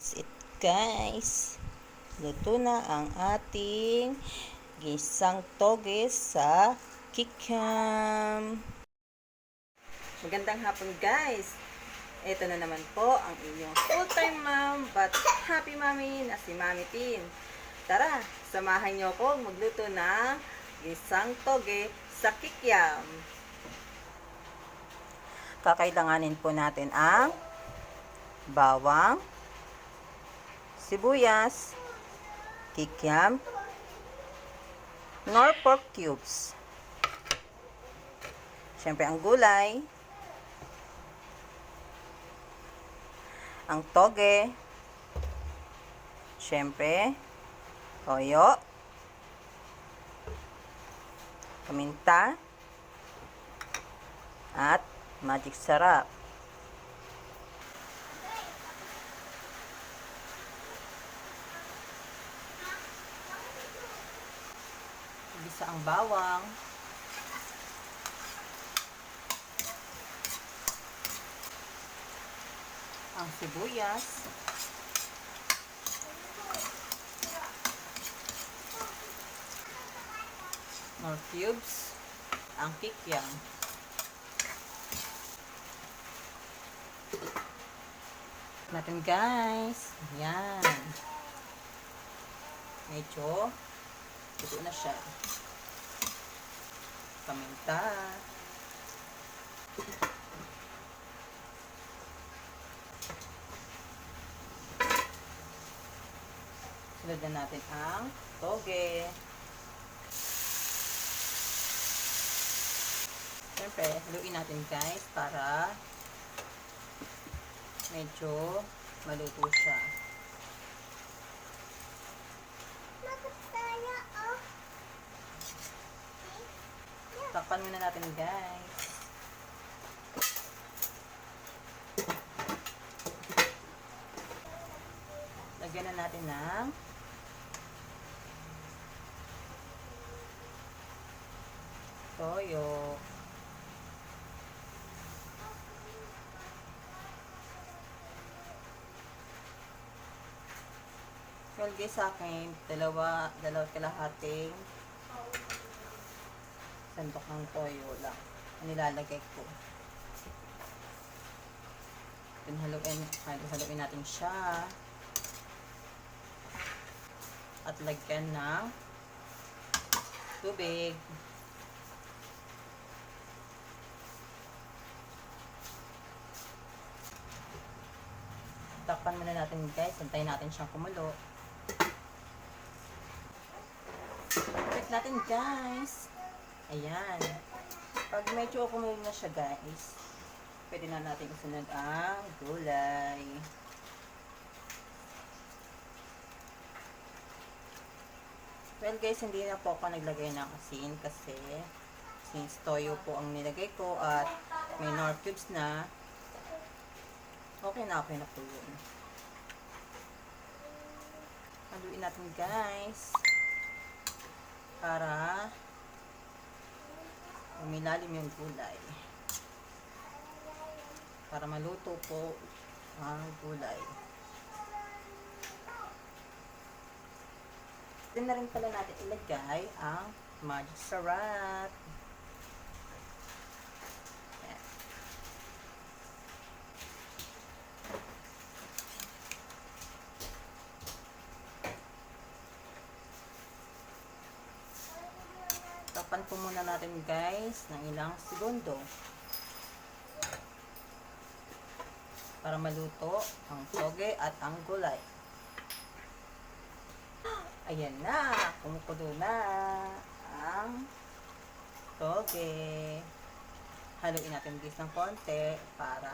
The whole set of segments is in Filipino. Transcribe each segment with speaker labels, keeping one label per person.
Speaker 1: That's it, guys. Luto na ang ating gisang toge sa kikiam. Magandang hapon, guys. Ito na naman po ang inyong full-time mom but happy mommy na si Mami Tin. Tara, samahan niyo ako magluto ng gisang toge sa kikiam. Kakailanganin po natin ang bawang, sibuyas, kikiam, nor pork cubes. Siyempre ang gulay, ang toge, siyempre toyo, paminta, at magic sarap. Bisa ang bawang, ang sibuyas, nor cubes, ang kikiam. Natin, guys. Yan. Medyo ito na siya. Paminta. Sunod na natin ang toge. Siyempre, haluin natin, guys, para medyo maluto siya. Takpan muna natin, guys. Lagyan na natin ng toyo. Well, guys, sa akin, dalawa kalahating sandok ng toyo lang ang nilalagay ko. Haluin natin siya at lagyan ng tubig. Takpan muna natin, guys. Antayin natin siyang kumulo. Check natin, guys. Ayan. Pag medyo kumulo na siya, guys, pwede na natin isunod ang gulay. Well, guys, hindi na po ako naglagay ng asin kasi since toyo po ang nilagay ko at may nor cubes na, okay na po yun. Haluin natin, guys, para umilalim yung gulay. Para maluto po ang gulay. Then na rin pala natin ilagay ang magic sarap. Ayan. Tapan po muna natin, guys, ng ilang segundo para maluto ang toge at ang gulay. Ayan na, kumukulo na ang toge. Haluin natin, guys, ng konti para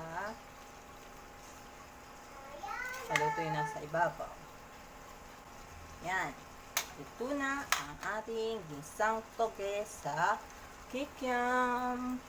Speaker 1: maluto yung nasa ibabaw. Yan. Ito na ang ating gisang toge sa kikiam.